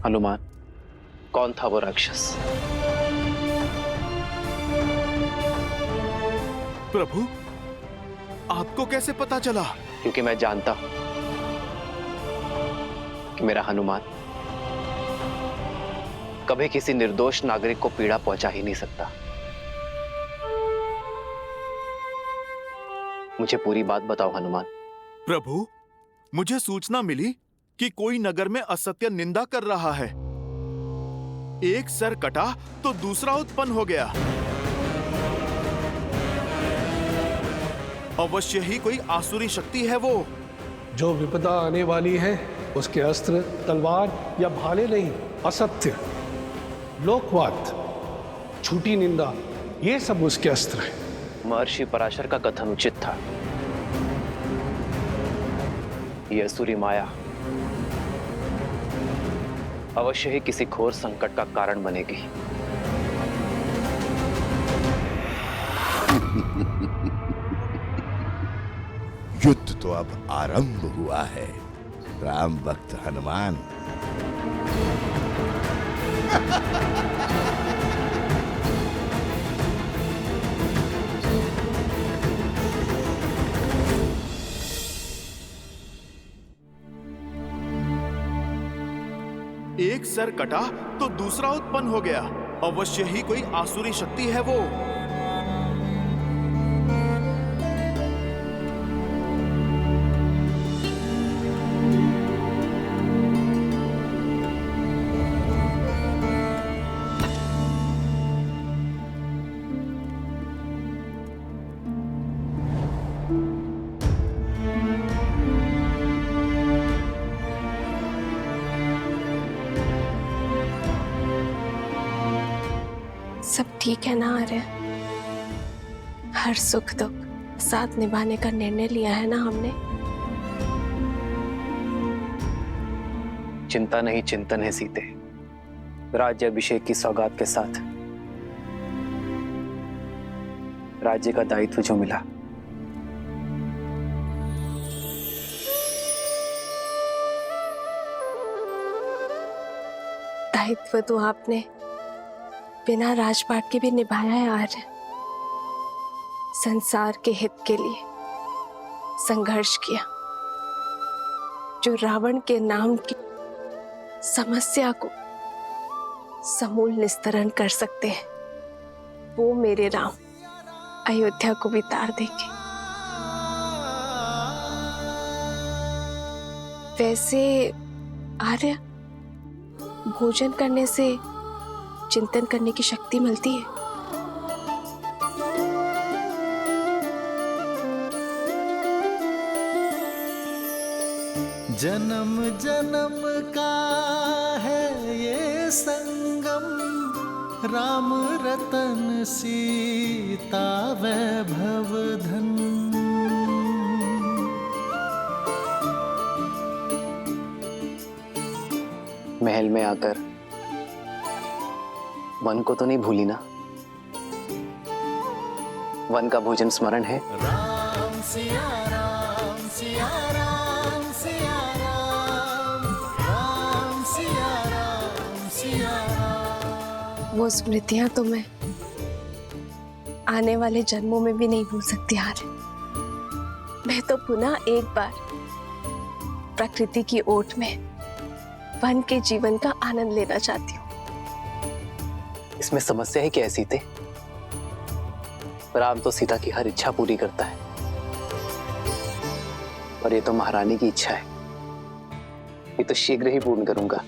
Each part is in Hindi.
हनुमान, कौन था वो राक्षस? प्रभु, आपको कैसे पता चला? क्योंकि मैं जानता हूं कि मेरा हनुमान कभी किसी निर्दोष नागरिक को पीड़ा पहुंचा ही नहीं सकता। मुझे पूरी बात बताओ हनुमान। प्रभु, मुझे सूचना मिली कि कोई नगर में असत्य निंदा कर रहा है। एक सर कटा तो दूसरा उत्पन्न हो गया। अवश्य ही कोई आसुरी शक्ति है वो। जो विपदा आने वाली है उसके अस्त्र तलवार या भाले नहीं, असत्य, लोकवाद, झूठी निंदा, ये सब उसके अस्त्र हैं। महर्षि पराशर का कथन उचित था। यह असुरी माया अवश्य ही किसी घोर संकट का कारण बनेगी। युद्ध तो अब आरंभ हुआ है, राम भक्त हनुमान। एक सर कटा तो दूसरा उत्पन्न हो गया। अवश्य ही कोई आसुरी शक्ति है वो। सब ठीक है ना आर्य? हर सुख दुख साथ निभाने का निर्णय लिया है ना हमने? चिंता नहीं चिंतन है सीते। राज्याभिषेक की सौगात के साथ राज्य का दायित्व जो मिला, दायित्व तो आपने बिना राजपाट के भी निभाया है आर्य। संसार के हित के लिए संघर्ष किया। जो रावण के नाम की समस्या को समूल निस्तरण कर सकते हैं, वो मेरे राम अयोध्या को भी तार देंगे। वैसे आर्य, भोजन करने से चिंतन करने की शक्ति मिलती है। जन्म जन्म का है ये संगम, राम रतन सीता वैभव धन। महल में आकर वन को तो नहीं भूली ना? वन का भोजन स्मरण है? राम सिया राम सिया राम सिया राम, राम सिया राम सिया राम। वो स्मृतियां तो मैं आने वाले जन्मों में भी नहीं भूल सकती आर्य। मैं तो पुनः एक बार प्रकृति की ओट में वन के जीवन का आनंद लेना चाहती हूँ। इसमें समस्या है क्या सीते? राम तो सीता की हर इच्छा पूरी करता है, और ये तो महारानी की इच्छा है। ये तो शीघ्र ही पूर्ण करूंगा।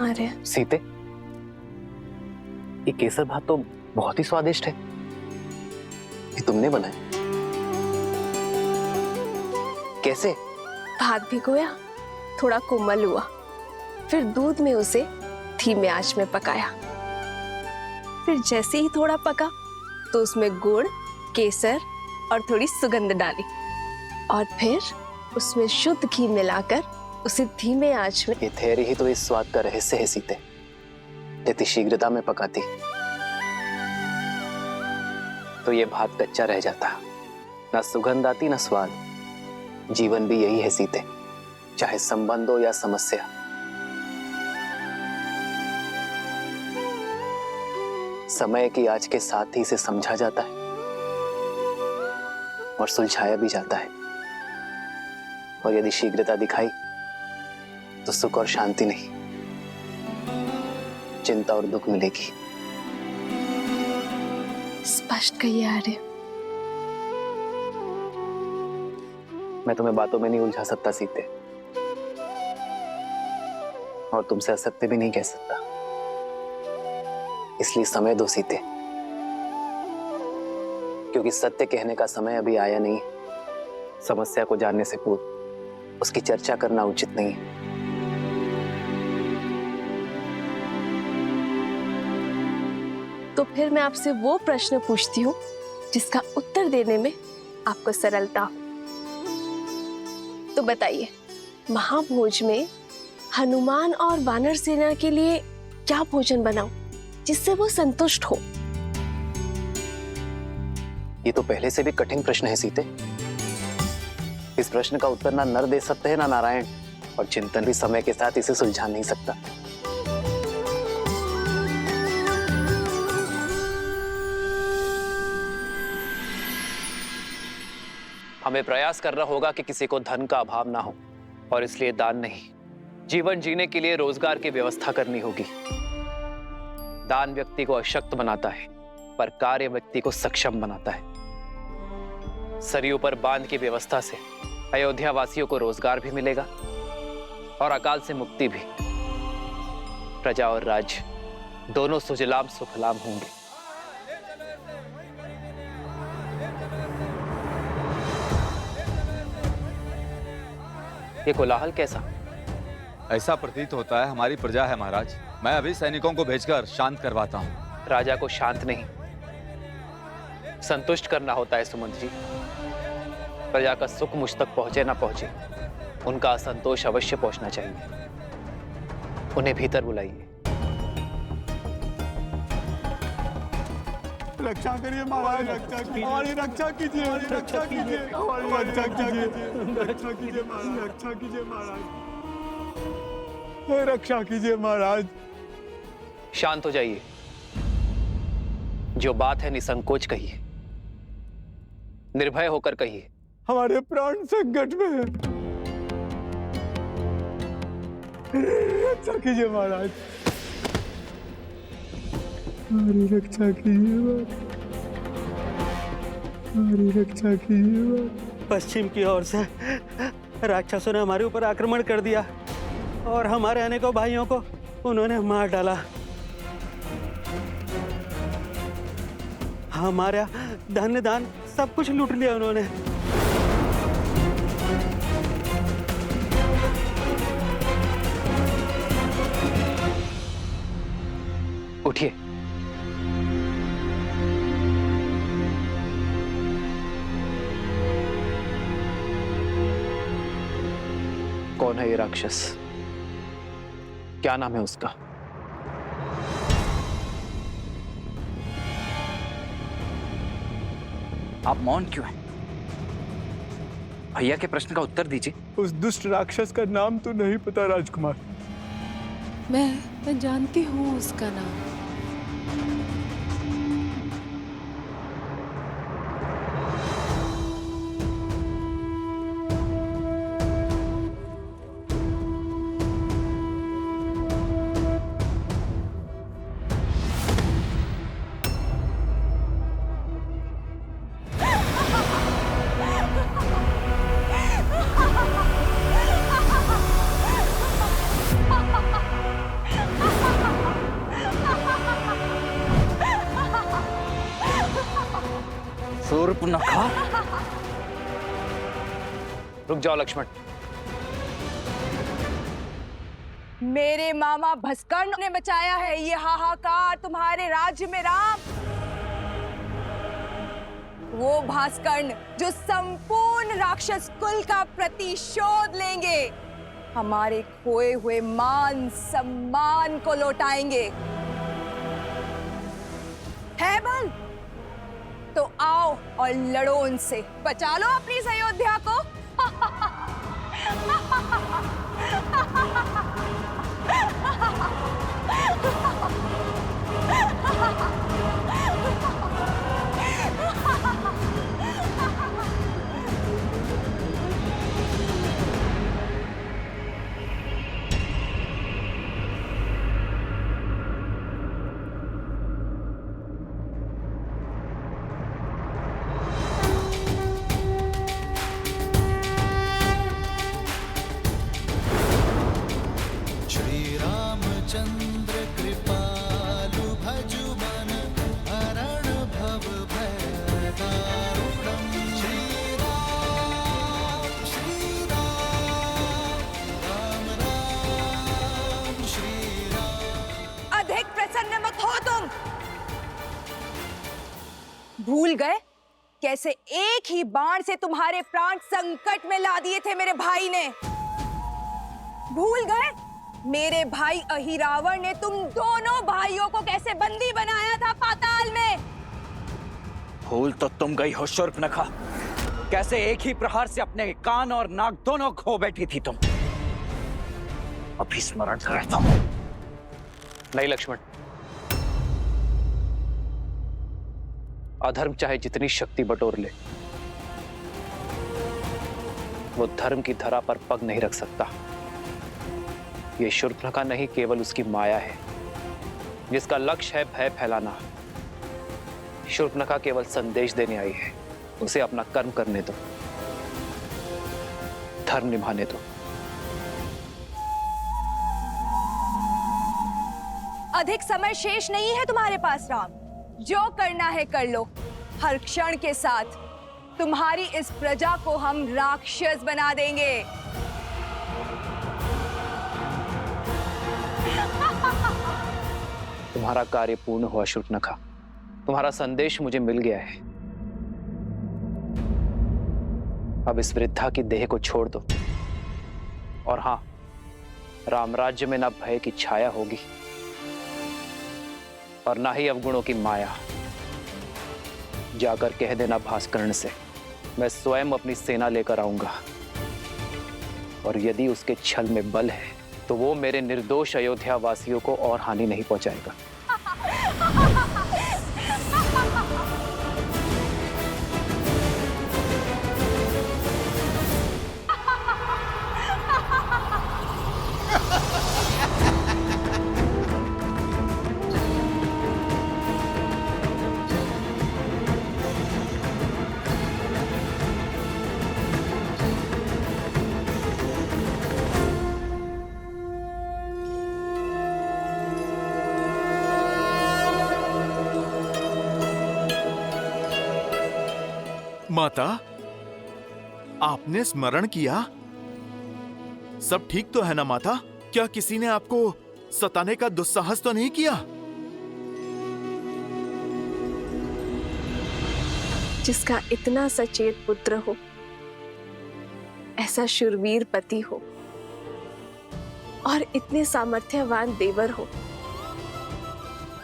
आर्य, सीते, ये केसर भात तो बहुत ही स्वादिष्ट है। ये तुमने बनाया? कैसे? भात भिगोया, थोड़ा कोमल हुआ, फिर दूध में उसे धीमे आंच में पकाया। फिर जैसे ही थोड़ा पका तो उसमें गुड़, केसर और थोड़ी सुगंध डाली और फिर उसमें शुद्ध घी मिलाकर उसे धीमे आंच में। ये थेरी ही तो इस स्वाद का रहस्य है सीते। यदि शीघ्रता में पकाती तो ये भात कच्चा रह जाता, ना सुगंध आती ना स्वाद। जीवन भी यही है सीते, चाहे संबंध हो या समस्या। समय की आंच के साथ ही इसे समझा जाता है और सुलझाया भी जाता है। और यदि शीघ्रता दिखाई तो सुख और शांति नहीं, चिंता और दुख मिलेगी। स्पष्ट कहिए आर्य। मैं तुम्हें बातों में नहीं उलझा सकता सीते, और तुमसे असत्य भी नहीं कह सकता। इसलिए समय दो सीते, क्योंकि सत्य कहने का समय अभी आया नहीं। समस्या को जानने से पूर्व उसकी चर्चा करना उचित नहीं है। तो फिर मैं आपसे वो प्रश्न पूछती हूँ जिसका उत्तर देने में आपको सरलता हो। तो बताइए, महाभोज में हनुमान और वानर सेना के लिए क्या भोजन बनाऊं जिससे वो संतुष्ट हो? ये तो पहले से भी कठिन प्रश्न है सीते। इस प्रश्न का उत्तर ना नर दे सकते हैं ना नारायण, और चिंतन भी समय के साथ इसे सुलझा नहीं सकता। हमें प्रयास करना होगा कि किसी को धन का अभाव ना हो, और इसलिए दान नहीं, जीवन जीने के लिए रोजगार की व्यवस्था करनी होगी। दान व्यक्ति को अशक्त बनाता है, पर कार्य व्यक्ति को सक्षम बनाता है। सरयू पर बांध की व्यवस्था से अयोध्या वासियों को रोजगार भी मिलेगा और अकाल से मुक्ति भी। प्रजा और राज्य दोनों सुजलाम सुफलाम होंगे। ये कोलाहल कैसा? ऐसा प्रतीत होता है हमारी प्रजा है महाराज। मैं अभी सैनिकों को भेजकर शांत करवाता हूँ। राजा को शांत नहीं, संतुष्ट करना होता है सुमंत जी। प्रजा का सुख मुझ तक पहुंचे ना पहुंचे, उनका असंतोष अवश्य पहुंचना चाहिए। उन्हें भीतर बुलाइए। रक्षा करिए महाराज, रक्षा कीजिए, हमारी रक्षा कीजिए, रक्षा कीजिए, हमारी रक्षा कीजिए, रक्षा कीजिए महाराज, रक्षा कीजिए महाराज, रक्षा कीजिए महाराज। शांत हो जाइए। जो बात है निसंकोच कहिए, निर्भय होकर कहिए। हमारे प्राण संकट में है, रक्षा कीजिए महाराज, हमारी रक्षा कीजिए, हमारी रक्षा कीजिए। पश्चिम की ओर से राक्षसों ने हमारे ऊपर आक्रमण कर दिया और हमारे अनेकों भाइयों को उन्होंने मार डाला। हमारा धन दान सब कुछ लूट लिया उन्होंने। उठिए। कौन है ये राक्षस? क्या नाम है उसका? आप मौन क्यों हैं? भैया के प्रश्न का उत्तर दीजिए। उस दुष्ट राक्षस का नाम तो नहीं पता राजकुमार। मैं जानती हूँ उसका नाम। सूर्पनखा। रुक जाओ लक्ष्मण। मेरे मामा भस्कर्ण ने मचाया है ये हाहाकार तुम्हारे राज्य में राम। वो भास्कर्ण जो संपूर्ण राक्षस कुल का प्रतिशोध लेंगे, हमारे खोए हुए मान सम्मान को लौटाएंगे। है बल तो आओ और लड़ो उनसे, बचा लो अपनी इस अयोध्या को। चंद्र कृपालु भजु मन हरण भव भय दारुणम्। श्री राम राम राम श्री राम। अधिक प्रसन्न मत हो तुम। भूल गए कैसे एक ही बाण से तुम्हारे प्राण संकट में ला दिए थे मेरे भाई ने। भूल गए मेरे भाई अहिरावण ने तुम दोनों भाइयों को कैसे बंदी बनाया था पाताल में। भूल तो तुम गई हो शूर्पणखा, कैसे एक ही प्रहार से अपने कान और नाक दोनों खो बैठी थी तुम। अभी स्मरण करता हूं। नहीं लक्ष्मण, अधर्म चाहे जितनी शक्ति बटोर ले, वो धर्म की धरा पर पग नहीं रख सकता। ये शूर्पणखा नहीं, केवल उसकी माया है जिसका लक्ष्य है भय फैलाना। शूर्पणखा केवल संदेश देने आई है, उसे अपना कर्म करने दो, धर्म निभाने दो। अधिक समय शेष नहीं है तुम्हारे पास राम, जो करना है कर लो। हर क्षण के साथ तुम्हारी इस प्रजा को हम राक्षस बना देंगे। तुम्हारा कार्य पूर्ण हुआ शूर्पणखा, तुम्हारा संदेश मुझे मिल गया है। अब इस वृद्धा की देह को छोड़ दो। और हां, रामराज्य में ना भय की छाया होगी और ना ही अवगुणों की माया। जाकर कह देना भास्कर्ण से, मैं स्वयं अपनी सेना लेकर आऊंगा, और यदि उसके छल में बल है तो वो मेरे निर्दोष अयोध्या वासियों को और हानि नहीं पहुंचाएगा। माता, आपने स्मरण किया? सब ठीक तो है ना माता? क्या किसी ने आपको सताने का दुस्साहस तो नहीं किया? जिसका इतना सचेत पुत्र हो, ऐसा शूरवीर पति हो और इतने सामर्थ्यवान देवर हो,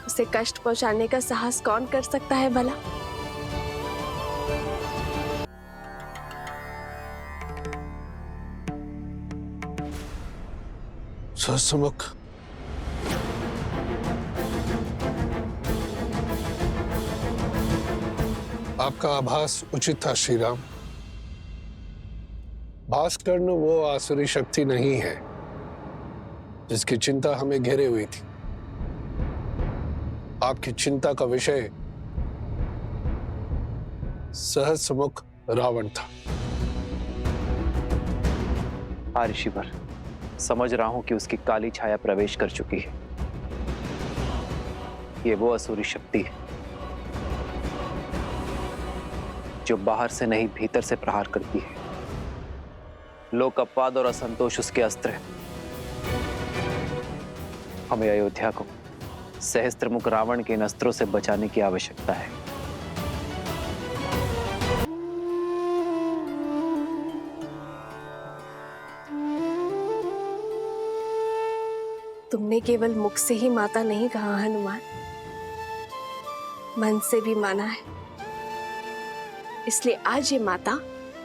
उसे कष्ट पहुंचाने का साहस कौन कर सकता है भला? सहस्त्रमुख, आपका आभास उचित था श्री राम। भास्कर्ण वो आसुरी शक्ति नहीं है जिसकी चिंता हमें घेरे हुई थी। आपकी चिंता का विषय सहस्त्रमुख रावण था। हाँ ऋषिवर, समझ रहा हूं कि उसकी काली छाया प्रवेश कर चुकी है। ये वो असुरी शक्ति है जो बाहर से नहीं भीतर से प्रहार करती है। लोक अपवाद और असंतोष उसके अस्त्र है। हमें अयोध्या को सहस्त्रमुख रावण के इन अस्त्रों से बचाने की आवश्यकता है। तुमने केवल मुख से ही माता नहीं कहा हनुमान, मन से भी माना है। इसलिए आज ये माता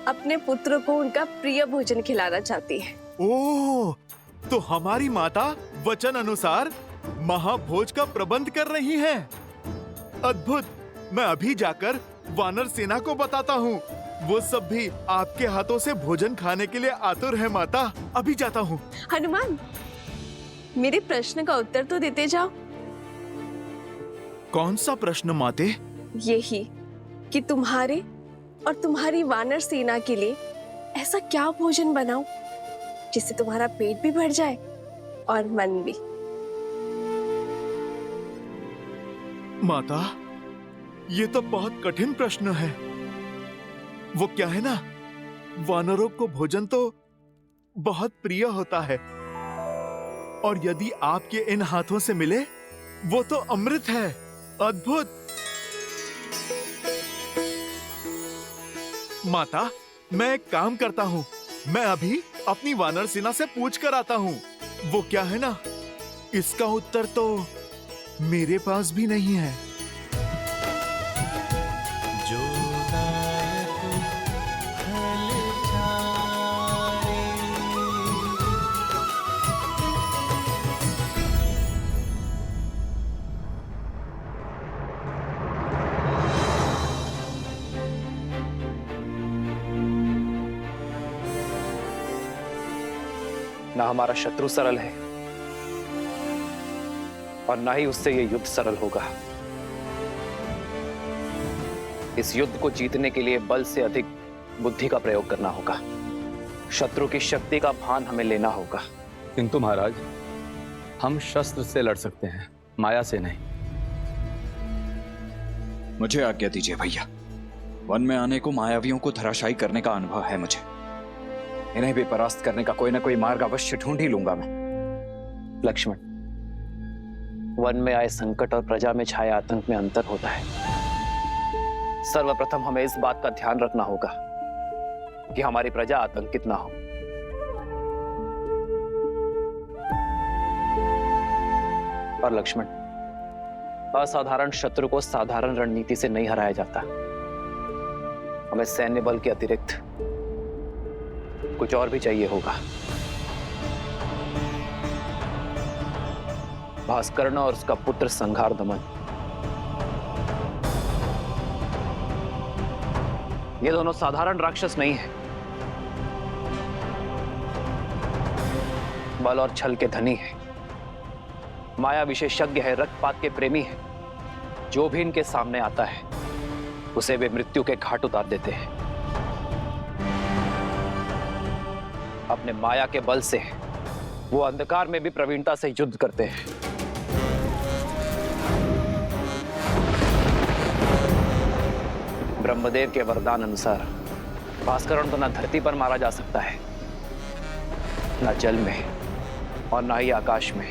अपने पुत्र को उनका प्रिय भोजन खिलाना चाहती है। ओह, तो हमारी माता वचन अनुसार महाभोज का प्रबंध कर रही हैं। अद्भुत। मैं अभी जाकर वानर सेना को बताता हूँ। वो सब भी आपके हाथों से भोजन खाने के लिए आतुर है माता। अभी जाता हूँ। हनुमान, मेरे प्रश्न का उत्तर तो देते जाओ। कौन सा प्रश्न माते? यही कि तुम्हारे और तुम्हारी वानर सेना के लिए ऐसा क्या भोजन बनाऊं जिससे तुम्हारा पेट भी भर जाए और मन भी। माता, ये तो बहुत कठिन प्रश्न है। वो क्या है ना, वानरों को भोजन तो बहुत प्रिय होता है, और यदि आपके इन हाथों से मिले वो तो अमृत है। अद्भुत। माता, मैं एक काम करता हूँ। मैं अभी अपनी वानर सेना से पूछ कर आता हूँ। वो क्या है ना, इसका उत्तर तो मेरे पास भी नहीं है। जो दायक फल चारे, ना हमारा शत्रु सरल है और ना ही उससे ये युद्ध सरल होगा। इस युद्ध को जीतने के लिए बल से अधिक बुद्धि का प्रयोग करना होगा। शत्रु की शक्ति का भान हमें लेना होगा। किंतु महाराज, हम शस्त्र से लड़ सकते हैं, माया से नहीं। मुझे आज्ञा दीजिए भैया। वन में आने को मायावियों को धराशायी करने का अनुभव है मुझे। इन्हें भी परास्त करने का कोई ना कोई मार्ग अवश्य ढूंढ ही लूंगा मैं। लक्ष्मण, वन में आए संकट और प्रजा में छाए आतंक में अंतर होता है। सर्वप्रथम हमें इस बात का ध्यान रखना होगा कि हमारी प्रजा आतंकित ना हो। और लक्ष्मण, असाधारण शत्रु को साधारण रणनीति से नहीं हराया जाता। हमें सैन्य बल के अतिरिक्त कुछ और भी चाहिए होगा। भास्कर्ण और उसका पुत्र संघार दमन, ये दोनों साधारण राक्षस नहीं है। बल और छल के धनी है, माया विशेषज्ञ है, रक्तपात के प्रेमी है। जो भी इनके सामने आता है उसे वे मृत्यु के घाट उतार देते हैं। अपने माया के बल से वो अंधकार में भी प्रवीणता से युद्ध करते हैं। ब्रह्मदेव के वरदान अनुसार भास्करण को न धरती पर मारा जा सकता है, न जल में और न ही आकाश में।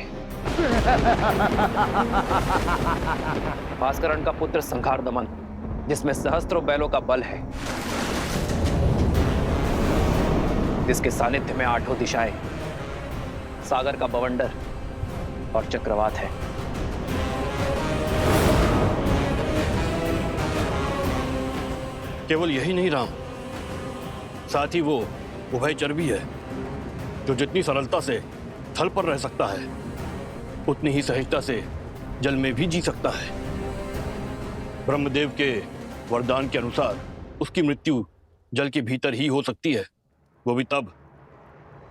भास्करण का पुत्र संघार दमन, जिसमें सहस्त्रों बैलों का बल है, जिसके सानिध्य में आठों दिशाएं, सागर का बवंडर और चक्रवात है। केवल यही नहीं राम, साथ ही वो उभयचर भी है, जो जितनी सरलता से थल पर रह सकता है उतनी ही सहजता से जल में भी जी सकता है। ब्रह्मदेव के वरदान के अनुसार उसकी मृत्यु जल के भीतर ही हो सकती है, वो भी तब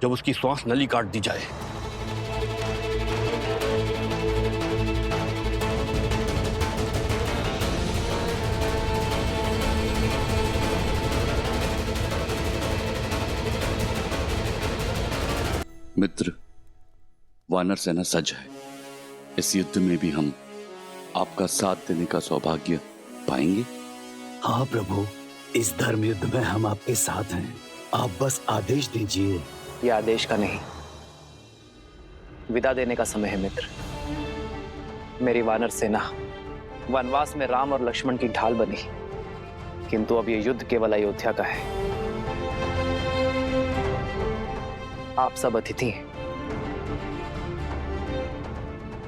जब उसकी श्वास नली काट दी जाए। मित्र, वानर सेना सज्ज है। इस युद्ध में भी हम आपका साथ देने का सौभाग्य पाएंगे। हाँ प्रभु, इस धर्म युद्ध में हम आपके साथ हैं। आप बस आदेश दीजिए। यह आदेश का नहीं, विदा देने का समय है मित्र। मेरी वानर सेना वनवास में राम और लक्ष्मण की ढाल बनी, किंतु अब ये युद्ध केवल अयोध्या का है। आप सब अतिथि हैं।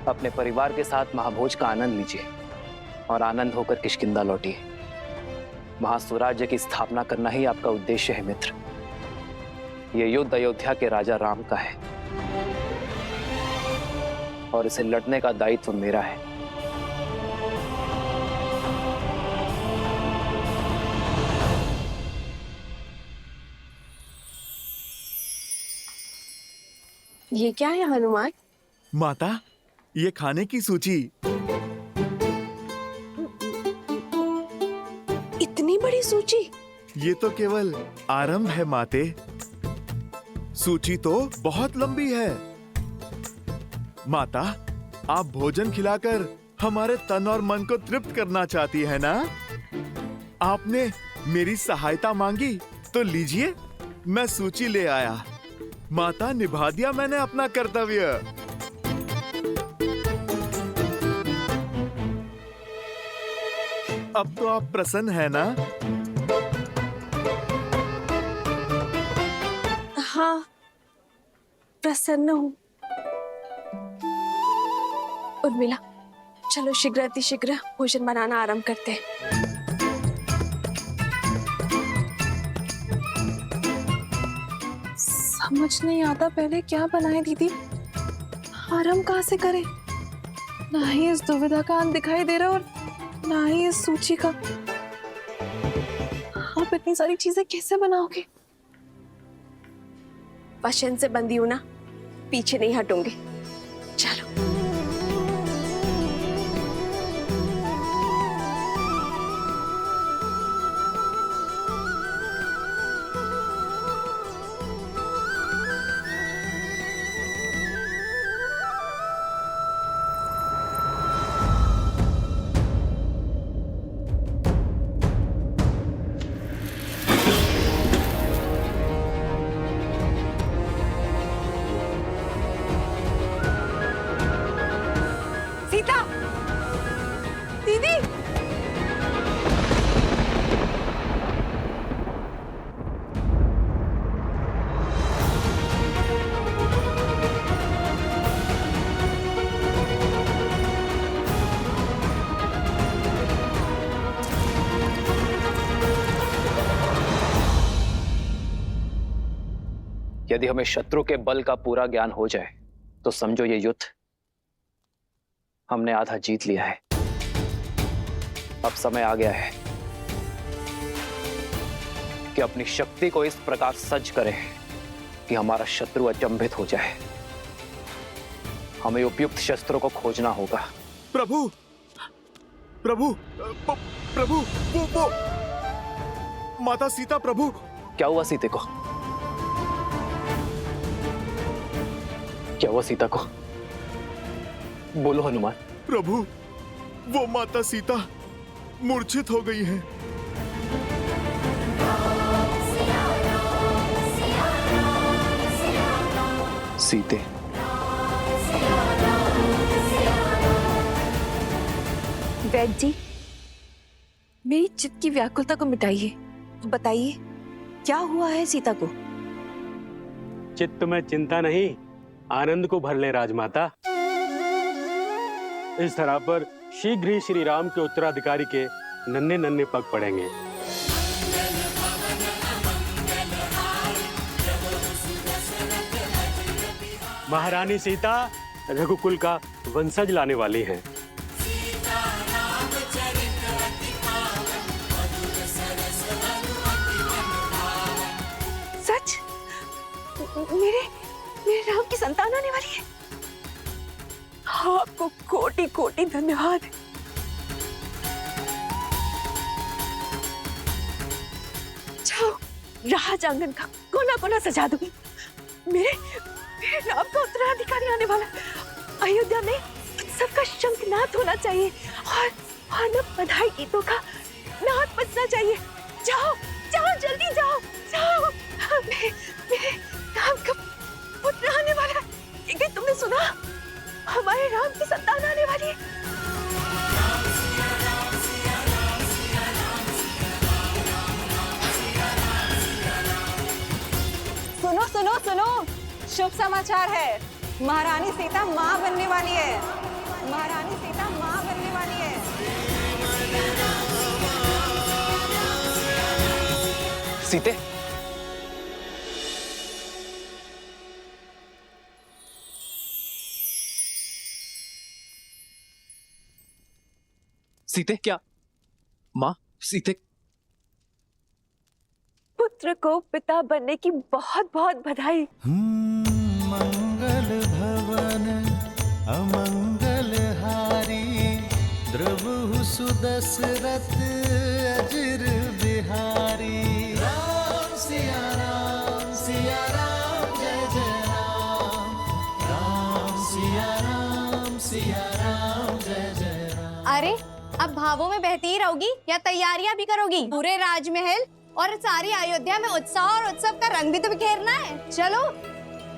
अपने परिवार के साथ महाभोज का आनंद लीजिए और आनंद होकर किष्किंधा लौटिए। वहां स्वराज्य की स्थापना करना ही आपका उद्देश्य है मित्र। यह युद्ध अयोध्या के राजा राम का है और इसे लड़ने का दायित्व मेरा है। ये क्या है हनुमान? माता, ये खाने की सूची। इतनी बड़ी सूची? ये तो केवल आरंभ है माते। सूची तो बहुत लंबी है। माता, आप भोजन खिलाकर हमारे तन और मन को तृप्त करना चाहती है ना? आपने मेरी सहायता मांगी तो लीजिए, मैं सूची ले आया। माता, निभा दिया मैंने अपना कर्तव्य। अब तो आप प्रसन्न है ना? हाँ, प्रसन्न हूँ। उर्मिला, चलो शीघ्र अतिशीघ्र भोजन बनाना आरंभ करते हैं। समझ नहीं आता पहले क्या बनाए दीदी, आरंभ कहाँ से करें? ना ही इस दुविधा का अंत दिखाई दे रहा और ना ही इस सूची का। आप इतनी सारी चीजें कैसे बनाओगे? वचन से बंधी हूं ना, पीछे नहीं हटूंगी। चलो। सीता, दीदी, यदि हमें शत्रु के बल का पूरा ज्ञान हो जाए तो समझो ये युद्ध हमने आधा जीत लिया है। अब समय आ गया है कि अपनी शक्ति को इस प्रकार सज्ज करें कि हमारा शत्रु अचंभित हो जाए। हमें उपयुक्त शस्त्रों को खोजना होगा। प्रभु, प्रभु, प्रभु, वो माता सीता। प्रभु, क्या हुआ सीते को? क्या हुआ सीता को? बोलो हनुमान। प्रभु, वो माता सीता मूर्छित हो गई है। सीते, वैद्य जी, मेरी चित्त की व्याकुलता को मिटाइए। बताइए क्या हुआ है सीता को? चित्त में चिंता नहीं, आनंद को भर ले राजमाता। इस धरा पर शीघ्र ही श्री राम के उत्तराधिकारी के नन्हे नन्हे पग पड़ेंगे। महारानी सीता रघुकुल का वंशज लाने वाली हैं। सच? मेरे राम की संतान होने वाली है। आपको कोटि कोटि धन्यवाद। जाओ, राज आंगन का कोना कोना सजा दूंगी। मेरे राम का उत्तराधिकारी आने वाला। अयोध्या में उत्सव का शंखनाद होना चाहिए और न बधाई गीतों का नाद बजना चाहिए। जाओ जाओ, जल्दी जाओ जाओ। मेरे राम का पुत्र आने वाला है। एक दिन तुमने सुना, हमारे राम की संतान आने वाली है। सुनो सुनो सुनो, शुभ समाचार है। महारानी सीता माँ बनने वाली है। महारानी सीता माँ बनने वाली है। सीते, सीते क्या? माँ, सीते पुत्र को पिता बनने की बहुत बहुत बधाई। मंगल भवन अमंगल हारी, द्रवहु सुदशरथ अजिर बिहारी। राम सिया राम जय जय राम। राम सिया राम जय जय राम। अरे अब भावों में बहती ही रहोगी या तैयारियां भी करोगी? पूरे राजमहल और सारी अयोध्या में उत्साह और उत्सव का रंग भी तो बिखेरना है। चलो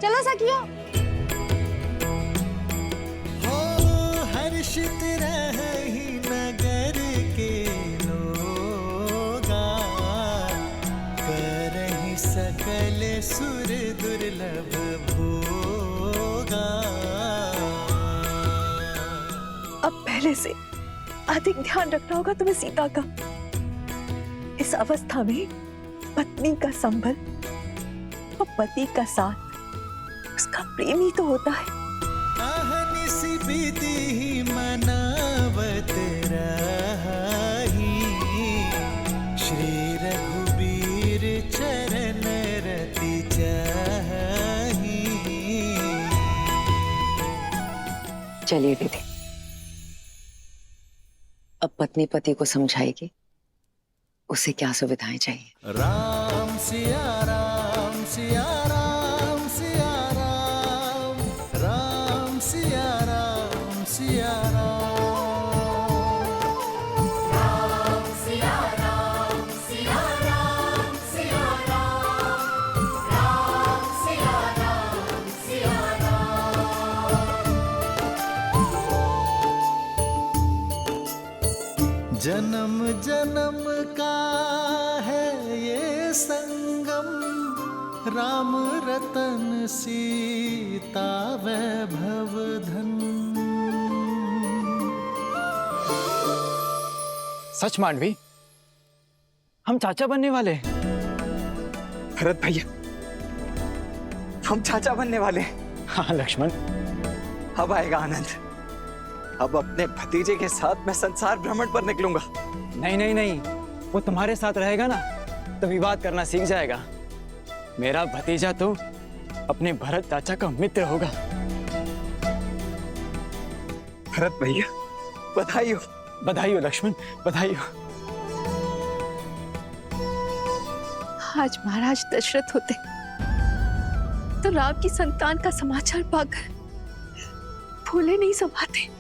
चलो सखियों। हो हर्षित रही नगर के लोगा, करहि सकल सुर दुर्लभ भोगा। अब पहले से अधिक ध्यान रखना होगा तुम्हें सीता का। इस अवस्था में पत्नी का संबल और पति का साथ उसका प्रेम ही तो होता है। अहनिसि विधि मनावत रही, श्री रघुबीर चरण रति चाही। चलिए दीदी, अब पत्नी पति को समझाएगी उसे क्या सुविधाएं चाहिए। राम सिया राम सिया राम सिया राम। राम सिया राम सिया राम। राम सिया राम सिया राम सिया राम। राम सिया राम सिया राम। जन्म जन्म का है ये संगम, राम रतन सीता वैभव धन। सच मांडवी, हम चाचा बनने वाले हैं। भरत भैया, हम चाचा बनने वाले हैं। हाँ लक्ष्मण, अब आएगा आनंद। अब अपने भतीजे के साथ मैं संसार भ्रमण पर निकलूंगा। नहीं नहीं नहीं, वो तुम्हारे साथ रहेगा ना तो विवाद करना सीख जाएगा। मेरा भतीजा तो अपने भरत चाचा का मित्र होगा। भरत भैया, बधाई हो। बधाई हो लक्ष्मण, बधाई हो। आज महाराज दशरथ होते तो राम की संतान का समाचार पाकर भूले नहीं समाते।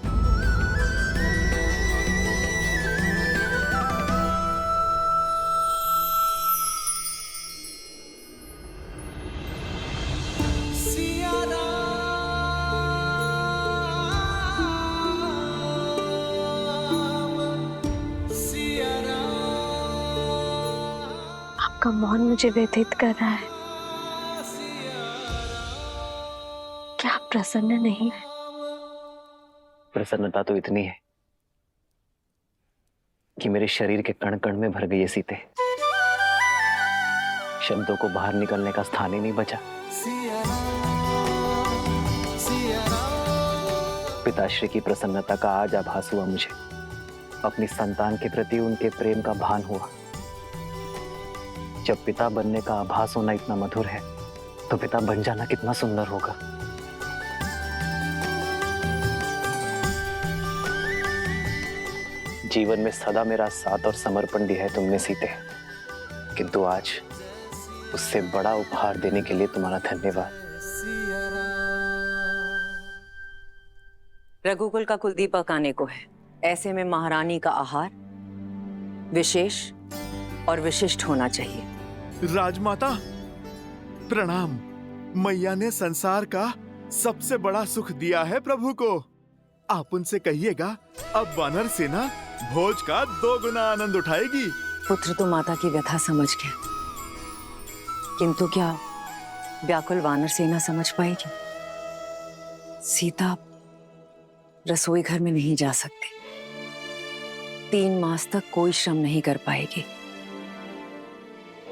आपका मौन मुझे व्यथित कर रहा है। क्या आप प्रसन्न नहीं है? प्रसन्नता तो इतनी है कि मेरे शरीर के कण कण में भर गई है सीते। शब्दों को बाहर निकलने का स्थान ही नहीं बचा। पिताश्री की प्रसन्नता का आज आभास हुआ मुझे। अपनी संतान के प्रति उनके प्रेम का भान हुआ। जब पिता बनने का आभास होना इतना मधुर है तो पिता बन जाना कितना सुंदर होगा। जीवन में सदा मेरा साथ और समर्पण दिया है तुमने सीते, किंतु आज उससे बड़ा उपहार देने के लिए तुम्हारा धन्यवाद। रघुकुल का कुलदीपक आने को है, ऐसे में महारानी का आहार विशेष और विशिष्ट होना चाहिए। राजमाता प्रणाम। मैया ने संसार का सबसे बड़ा सुख दिया है प्रभु को। आप उनसे कहिएगा अब वानर सेना भोज का 2 गुना आनंद उठाएगी। पुत्र तो माता की व्यथा समझ गया, किंतु क्या व्याकुल वानर सेना समझ पाएगी? सीता रसोई घर में नहीं जा सकती, 3 मास तक कोई श्रम नहीं कर पाएगी।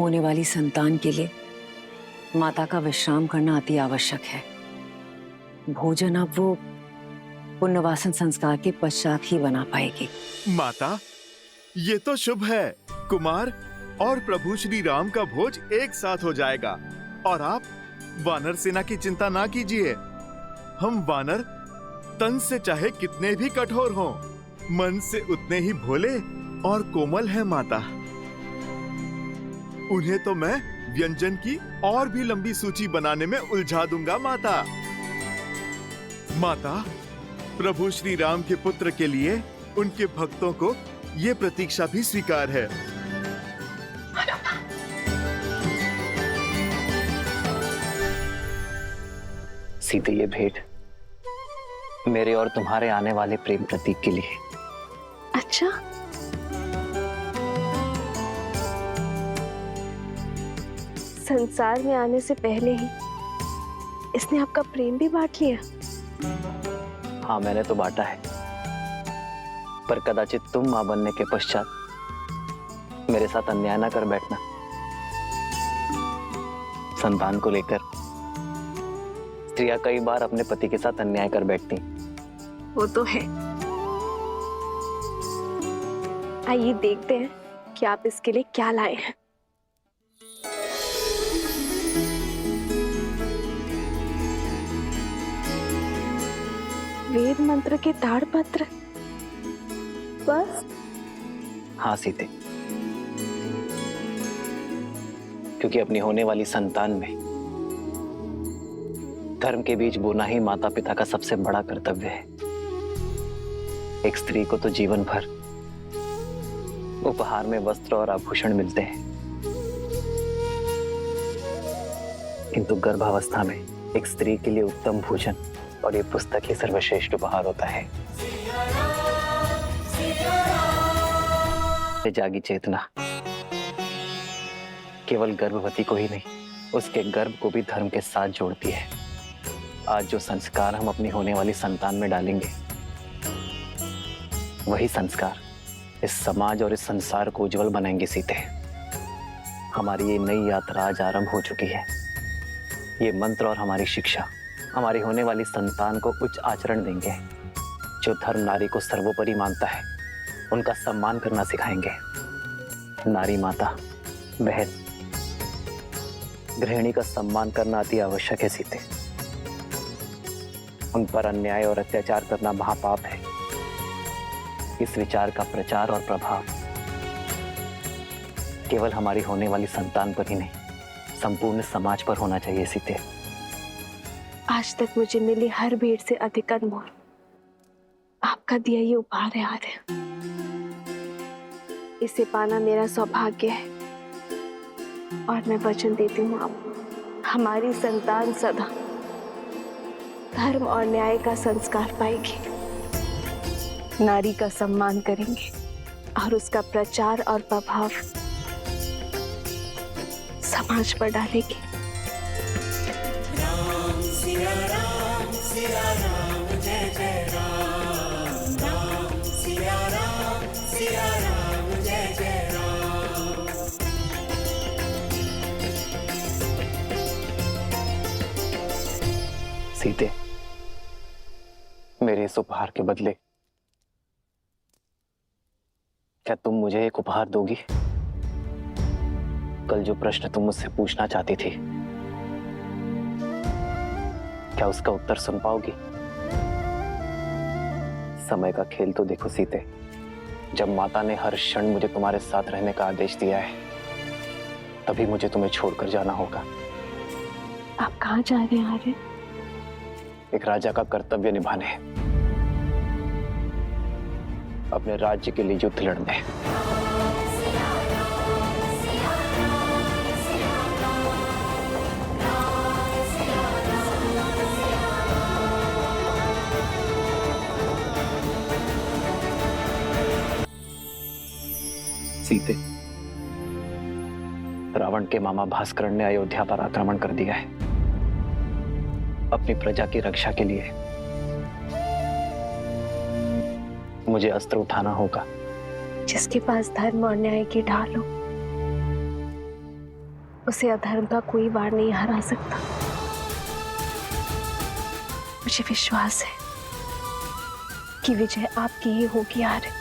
होने वाली संतान के लिए माता का विश्राम करना अति आवश्यक है। भोजन अब वो पुण्यवासन संस्कार के पश्चात ही बना पाएगी। माता, ये तो शुभ है। कुमार और प्रभु श्री राम का भोज एक साथ हो जाएगा और आप वानर सेना की चिंता ना कीजिए। हम वानर तन से चाहे कितने भी कठोर हों, मन से उतने ही भोले और कोमल हैं माता। उन्हें तो मैं व्यंजन की और भी लंबी सूची बनाने में उलझा दूंगा माता। माता, प्रभु श्री राम के पुत्र के लिए उनके भक्तों को ये प्रतीक्षा भी स्वीकार है। सीते, ये भेंट मेरे और तुम्हारे आने वाले प्रेम प्रतीक के लिए। अच्छा, संसार में आने से पहले ही इसने आपका प्रेम भी बांट लिया। हाँ, मैंने तो बांटा है, पर कदाचित तुम मां बनने के पश्चात मेरे साथ अन्याय ना कर बैठना। संतान को लेकर स्त्रियां कई बार अपने पति के साथ अन्याय कर बैठती। वो तो है। आइए देखते हैं कि आप इसके लिए क्या लाए हैं। वेद मंत्र के ताड़पत्र, बस? हाँ सीते, क्योंकि अपनी होने वाली संतान में धर्म के बीच बोना ही माता पिता का सबसे बड़ा कर्तव्य है। एक स्त्री को तो जीवन भर उपहार में वस्त्र और आभूषण मिलते हैं, किंतु गर्भावस्था में एक स्त्री के लिए उत्तम भोजन और ये पुस्तक ही सर्वश्रेष्ठ उपहार होता है। जागी चेतना केवल गर्भवती को ही नहीं, उसके गर्भ को भी धर्म के साथ जोड़ती है। आज जो संस्कार हम अपनी होने वाली संतान में डालेंगे, वही संस्कार इस समाज और इस संसार को उज्जवल बनाएंगे। सीते, हमारी ये नई यात्रा आज आरंभ हो चुकी है। ये मंत्र और हमारी शिक्षा हमारी होने वाली संतान को उच्च आचरण देंगे। जो धर्म नारी को सर्वोपरि मानता है, उनका सम्मान करना सिखाएंगे। नारी माता, बहन, गृहिणी का सम्मान करना अति आवश्यक है। सीते, उन पर अन्याय और अत्याचार करना महापाप है। इस विचार का प्रचार और प्रभाव केवल हमारी होने वाली संतान पर ही नहीं, संपूर्ण समाज पर होना चाहिए। सीते, आज तक मुझे मिली हर भेंट से अधिक अनमोल आपका दिया ये उपहार है आर्य। इसे पाना मेरा सौभाग्य है और मैं वचन देती हूँ आप हमारी संतान सदा धर्म और न्याय का संस्कार पाएगी, नारी का सम्मान करेंगे और उसका प्रचार और प्रभाव समाज पर डालेगी। राम सिया राम जय जय राम, राम सिया राम जय जय राम। सीते, मेरे इस उपहार के बदले क्या तुम मुझे एक उपहार दोगी? कल जो प्रश्न तुम मुझसे पूछना चाहती थी, क्या उसका उत्तर सुन पाओगी? समय का खेल तो देखो सीते, जब माता ने हर क्षण मुझे तुम्हारे साथ रहने का आदेश दिया है, तभी मुझे तुम्हें छोड़कर जाना होगा। आप कहाँ जा रहे हैं आर्य? एक राजा का कर्तव्य निभाने, अपने राज्य के लिए युद्ध लड़ने। सीते, रावण के मामा भास्कर ने अयोध्या पर आक्रमण कर दिया है। अपनी प्रजा की रक्षा के लिए मुझे अस्त्र उठाना होगा। जिसके पास धर्म और न्याय की ढाल हो, उसे अधर्म का कोई वार नहीं हरा सकता। मुझे विश्वास है कि विजय आपकी ही होगी आर्य।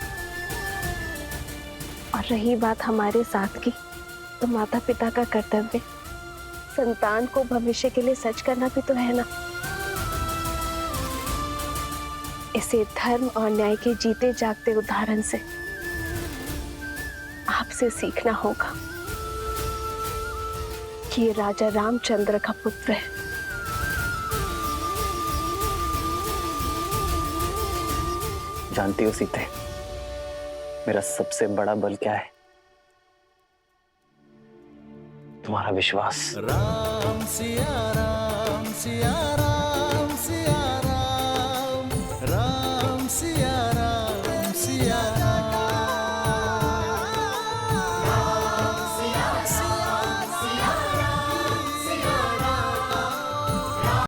और रही बात हमारे साथ की, तो माता पिता का कर्तव्य संतान को भविष्य के लिए सच करना भी तो है ना। इसे धर्म और न्याय के जीते जागते उदाहरण से आपसे सीखना होगा कि ये राजा रामचंद्र का पुत्र है। जानती हो सीते, मेरा सबसे बड़ा बल क्या है? तुम्हारा विश्वास। राम सिया राम सिया राम।